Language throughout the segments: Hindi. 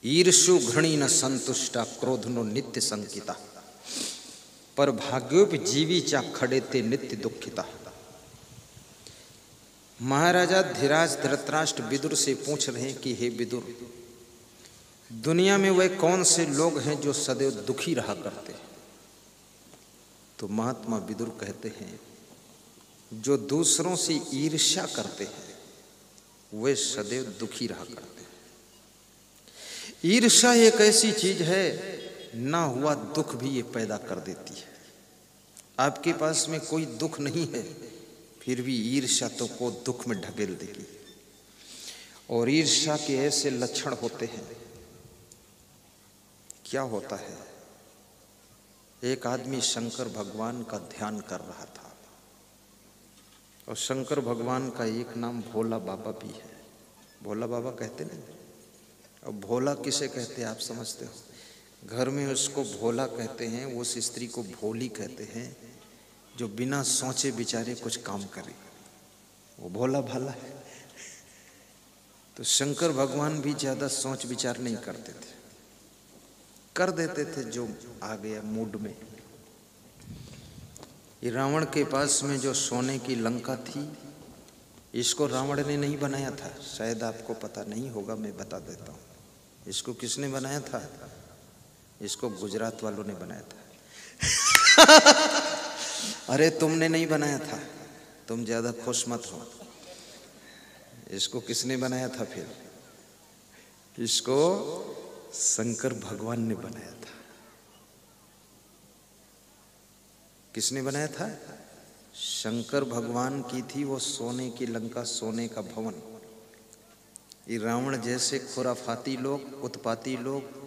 ईर्षु घृणी न संतुष्टा क्रोधनो नित्य संकिता पर भाग्योपि जीवी चा खड़े ते नित्य दुखिता। महाराजा धीराज धृतराष्ट्र विदुर से पूछ रहे हैं कि हे विदुर, दुनिया में वे कौन से लोग हैं जो सदैव दुखी रहा करते हैं? तो महात्मा विदुर कहते हैं, जो दूसरों से ईर्ष्या करते हैं वे सदैव दुखी रहा करते हैं। ईर्ष्या एक ऐसी चीज है, ना हुआ दुख भी ये पैदा कर देती है। आपके पास में कोई दुख नहीं है, फिर भी ईर्ष्या तो को दुख में ढकेल देगी। और ईर्ष्या के ऐसे लक्षण होते हैं। क्या होता है? एक आदमी शंकर भगवान का ध्यान कर रहा था, और शंकर भगवान का एक नाम भोला बाबा भी है। भोला बाबा कहते नहीं। अब भोला किसे कहते हैं आप समझते हो? घर में उसको भोला कहते हैं, उस स्त्री को भोली कहते हैं जो बिना सोचे विचारे कुछ काम करे, वो भोला भाला है। तो शंकर भगवान भी ज्यादा सोच विचार नहीं करते थे, कर देते थे जो आ गया मूड में। ये रावण के पास में जो सोने की लंका थी, इसको रावण ने नहीं बनाया था। शायद आपको पता नहीं होगा, मैं बता देता हूँ। इसको किसने बनाया था? इसको गुजरात वालों ने बनाया था। अरे तुमने नहीं बनाया था, तुम ज्यादा खुश मत हो। इसको किसने बनाया था फिर? इसको शंकर भगवान ने बनाया था। किसने बनाया था? शंकर भगवान की थी वो सोने की लंका, सोने का भवन। ये रावण जैसे खुराफाती लोग, उत्पाती लोग,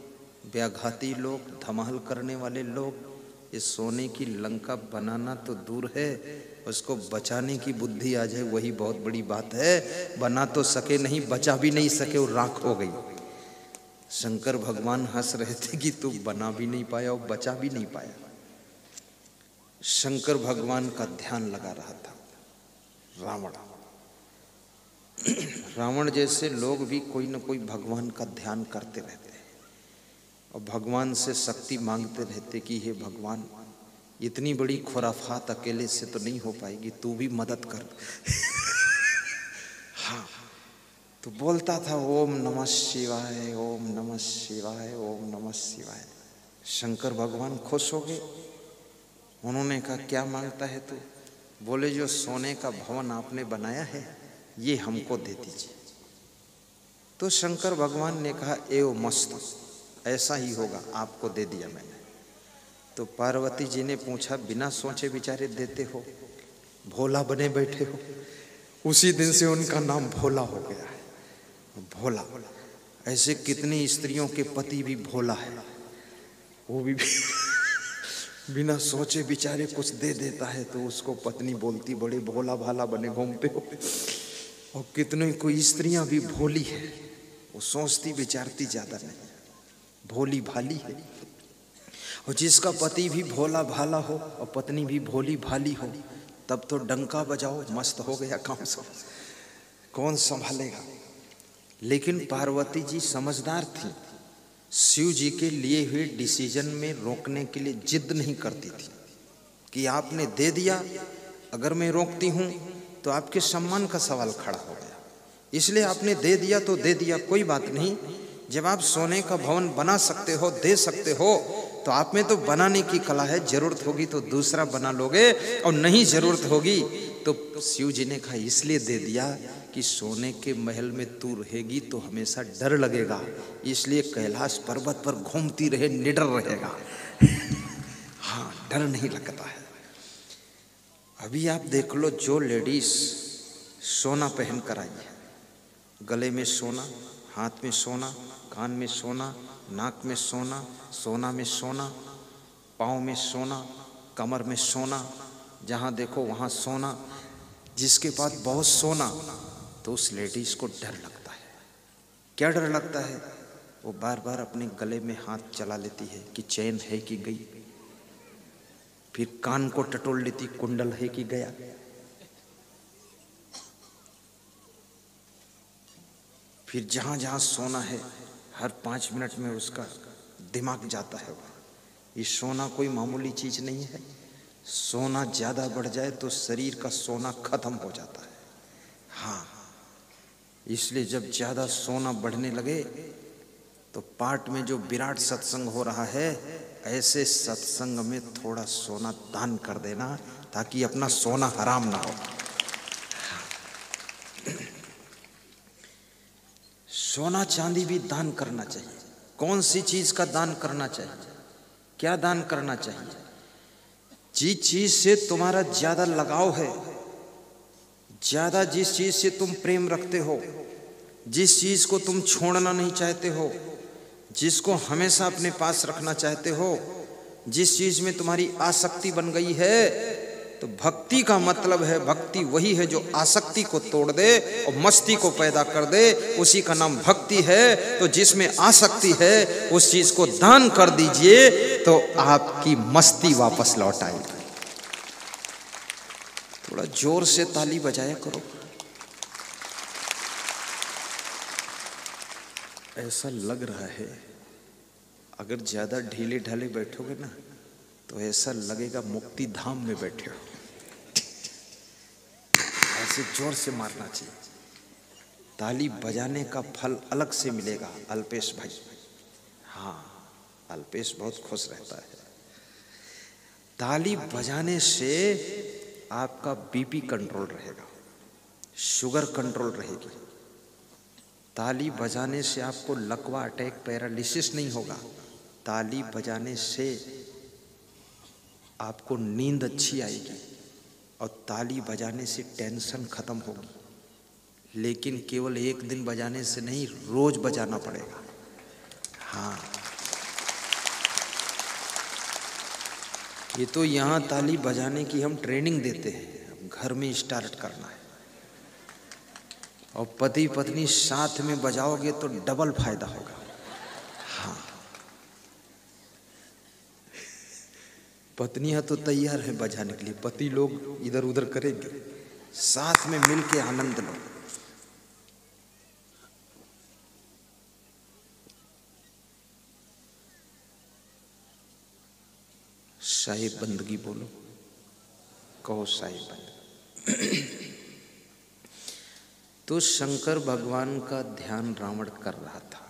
व्याघाती लोग, धमाल करने वाले लोग, ये सोने की लंका बनाना तो दूर है, उसको बचाने की बुद्धि आ जाए वही बहुत बड़ी बात है। बना तो सके नहीं, बचा भी नहीं सके और राख हो गई। शंकर भगवान हंस रहे थे कि तू बना भी नहीं पाया और बचा भी नहीं पाया। शंकर भगवान का ध्यान लगा रहा था रावण। रावण जैसे लोग भी कोई न कोई भगवान का ध्यान करते रहते हैं और भगवान से शक्ति मांगते रहते कि हे भगवान, इतनी बड़ी खुराफात अकेले से तो नहीं हो पाएगी, तू भी मदद कर। हाँ, तो बोलता था ओम नमः शिवाय, ओम नमः शिवाय, ओम नमः शिवाय। शंकर भगवान खुश हो गए। उन्होंने कहा क्या मांगता है तू? बोले जो सोने का भवन आपने बनाया है ये हमको दे दीजिए। तो शंकर भगवान ने कहा एव मस्त, ऐसा ही होगा, आपको दे दिया मैंने। तो पार्वती जी ने पूछा बिना सोचे विचारे देते हो, भोला बने बैठे हो? उसी दिन से उनका नाम भोला हो गया है। भोला। ऐसे कितनी स्त्रियों के पति भी भोला है, वो भी बिना सोचे विचारे कुछ दे देता है तो उसको पत्नी बोलती बड़े भोला भाला बने घूमते हो। और कितने कोई स्त्रियां भी भोली है, वो सोचती विचारती ज्यादा नहीं, भोली भाली है। और जिसका पति भी भोला भाला हो और पत्नी भी भोली भाली हो, तब तो डंका बजाओ, मस्त हो गया काम सब, कौन संभालेगा। लेकिन पार्वती जी समझदार थी, शिव जी के लिए हुए डिसीजन में रोकने के लिए जिद नहीं करती थी कि आपने दे दिया, अगर मैं रोकती हूं तो आपके सम्मान का सवाल खड़ा हो गया, इसलिए आपने दे दिया तो दे दिया, कोई बात नहीं। जब आप सोने का भवन बना सकते हो, दे सकते हो, तो आप में तो बनाने की कला है, जरूरत होगी तो दूसरा बना लोगे, और नहीं जरूरत होगी तो शिव जी ने कहा इसलिए दे दिया कि सोने के महल में तू रहेगी तो हमेशा डर लगेगा, इसलिए कैलाश पर्वत पर घूमती रहे निडर रहेगा। हाँ, डर नहीं लगता है। अभी आप देख लो, जो लेडीज सोना पहन कर आई है, गले में सोना, हाथ में सोना, कान में सोना, नाक में सोना, सोना में सोना, पाँव में सोना, कमर में सोना, जहाँ देखो वहाँ सोना, जिसके पास बहुत सोना, तो उस लेडीज को डर लगता है। क्या डर लगता है? वो बार बार अपने गले में हाथ चला लेती है कि चैन है कि गई, फिर कान को टटोल लेती, कुंडल है कि गया, फिर जहां जहां सोना है हर 5 मिनट में उसका दिमाग जाता है। ये सोना कोई मामूली चीज नहीं है। सोना ज्यादा बढ़ जाए तो शरीर का सोना खत्म हो जाता है। हाँ, इसलिए जब ज्यादा सोना बढ़ने लगे तो पाठ में जो विराट सत्संग हो रहा है, ऐसे सत्संग में थोड़ा सोना दान कर देना ताकि अपना सोना हराम ना हो। सोना चांदी भी दान करना चाहिए। कौन सी चीज का दान करना चाहिए? क्या दान करना चाहिए? जिस चीज से तुम्हारा ज्यादा लगाव है, ज्यादा जिस चीज से तुम प्रेम रखते हो, जिस चीज को तुम छोड़ना नहीं चाहते हो, जिसको हमेशा अपने पास रखना चाहते हो, जिस चीज में तुम्हारी आसक्ति बन गई है, तो भक्ति का मतलब है, भक्ति वही है जो आसक्ति को तोड़ दे और मस्ती को पैदा कर दे, उसी का नाम भक्ति है। तो जिसमें आसक्ति है उस चीज को दान कर दीजिए तो आपकी मस्ती वापस लौट आएगी। थोड़ा जोर से ताली बजाया करो। ऐसा लग रहा है अगर ज्यादा ढीले ढाले बैठोगे ना तो ऐसा लगेगा मुक्ति धाम में बैठे हो। ऐसे जोर से मारना चाहिए। ताली बजाने का फल अलग से मिलेगा अल्पेश भाई। हाँ, अल्पेश बहुत खुश रहता है। ताली बजाने से आपका बीपी कंट्रोल रहेगा, शुगर कंट्रोल रहेगी। ताली बजाने से आपको लकवा, अटैक, पैरालिसिस नहीं होगा। ताली बजाने से आपको नींद अच्छी आएगी और ताली बजाने से टेंशन खत्म होगी। लेकिन केवल एक दिन बजाने से नहीं, रोज बजाना पड़ेगा। हाँ, ये तो यहाँ ताली बजाने की हम ट्रेनिंग देते हैं, घर में स्टार्ट करना है। और पति पत्नी साथ में बजाओगे तो डबल फायदा होगा। हाँ, पत्नियां तो तैयार है बजाने के लिए, पति लोग इधर उधर करेंगे, साथ में मिलके आनंद लो। साहिब बंदगी बोलो, कहो साहिब बंदगी। तो शंकर भगवान का ध्यान रावण कर रहा था,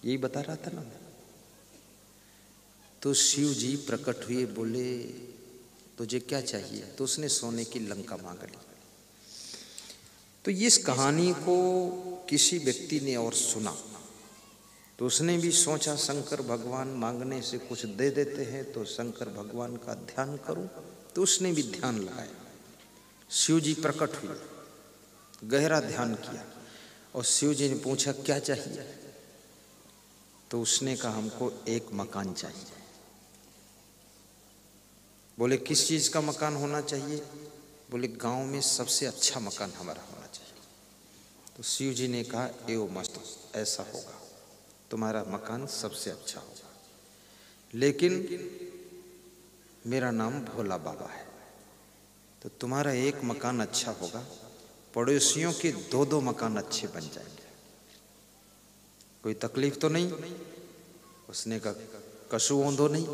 यही बता रहा था ना। तो शिव जी प्रकट हुए, बोले तुझे क्या चाहिए? तो उसने सोने की लंका मांग ली। तो इस कहानी को किसी व्यक्ति ने और सुना तो उसने भी सोचा शंकर भगवान मांगने से कुछ दे देते हैं, तो शंकर भगवान का ध्यान करूं। तो उसने भी ध्यान लगाया। शिव जी प्रकट हुए, गहरा ध्यान किया और शिव जी ने पूछा क्या चाहिए? तो उसने कहा हमको एक मकान चाहिए। बोले किस चीज का मकान होना चाहिए? बोले गांव में सबसे अच्छा मकान हमारा होना चाहिए। तो शिव जी ने कहा एवं मस्त, ऐसा होगा, तुम्हारा मकान सबसे अच्छा होगा, लेकिन मेरा नाम भोला बाबा है, तो तुम्हारा एक मकान अच्छा होगा, पड़ोसियों के 2-2 मकान अच्छे बन जाएंगे। कोई तकलीफ तो नहीं? उसने कहा कशु ओंधो नहीं।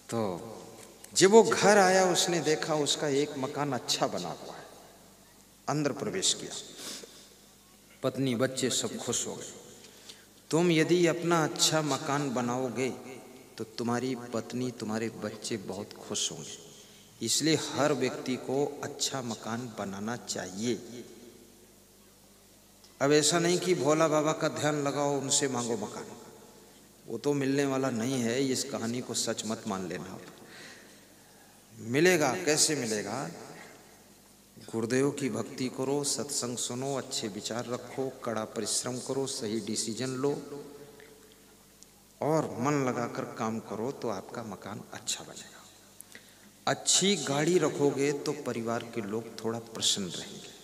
तो जब वो घर आया उसने देखा उसका एक मकान अच्छा बना हुआ है। अंदर प्रवेश किया, पत्नी बच्चे सब खुश हो गए। तुम यदि अपना अच्छा मकान बनाओगे तो तुम्हारी पत्नी, तुम्हारे बच्चे बहुत खुश होंगे। इसलिए हर व्यक्ति को अच्छा मकान बनाना चाहिए। अब ऐसा नहीं कि भोला बाबा का ध्यान लगाओ उनसे मांगो मकान, वो तो मिलने वाला नहीं है। इस कहानी को सच मत मान लेना। आप मिलेगा, कैसे मिलेगा? गुरुदेव की भक्ति करो, सत्संग सुनो, अच्छे विचार रखो, कड़ा परिश्रम करो, सही डिसीजन लो और मन लगाकर काम करो तो आपका मकान अच्छा बनेगा। अच्छी गाड़ी रखोगे तो परिवार के लोग थोड़ा प्रसन्न रहेंगे।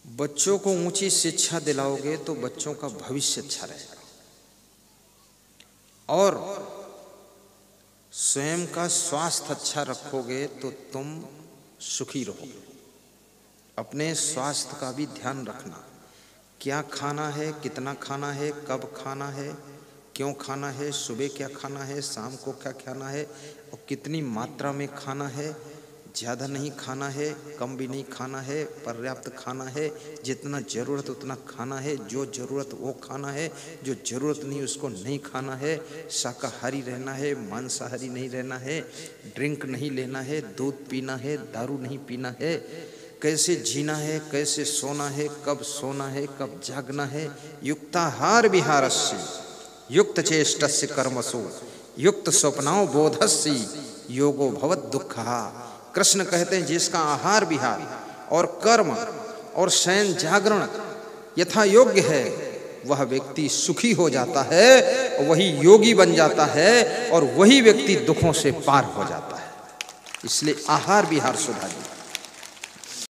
बच्चों को ऊंची शिक्षा दिलाओगे तो बच्चों का भविष्य अच्छा रहेगा और स्वयं का स्वास्थ्य अच्छा रखोगे तो तुम सुखी रहोगे। अपने स्वास्थ्य का भी ध्यान रखना। क्या खाना है, कितना खाना है, कब खाना है, क्यों खाना है, सुबह क्या खाना है, शाम को क्या खाना है और कितनी मात्रा में खाना है। ज़्यादा नहीं खाना है, कम भी नहीं खाना है, पर्याप्त खाना है, जितना ज़रूरत उतना खाना है, जो ज़रूरत वो खाना है, जो ज़रूरत नहीं उसको नहीं खाना है। शाकाहारी रहना है, मांसाहारी नहीं रहना है, ड्रिंक नहीं लेना है, दूध पीना है, दारू नहीं पीना है। कैसे जीना है, कैसे सोना है, कब सोना है, कब जागना है। युक्ताहार विहारस्य युक्त चेष्टस्य कर्मसु युक्त स्वप्नाओ बोधस्य योगो भवत दुःखः। कृष्ण कहते हैं जिसका आहार विहार और कर्म और शयन जागरण यथा योग्य है वह व्यक्ति सुखी हो जाता है, वही योगी बन जाता है और वही व्यक्ति दुखों से पार हो जाता है। इसलिए आहार विहार सुधारिए।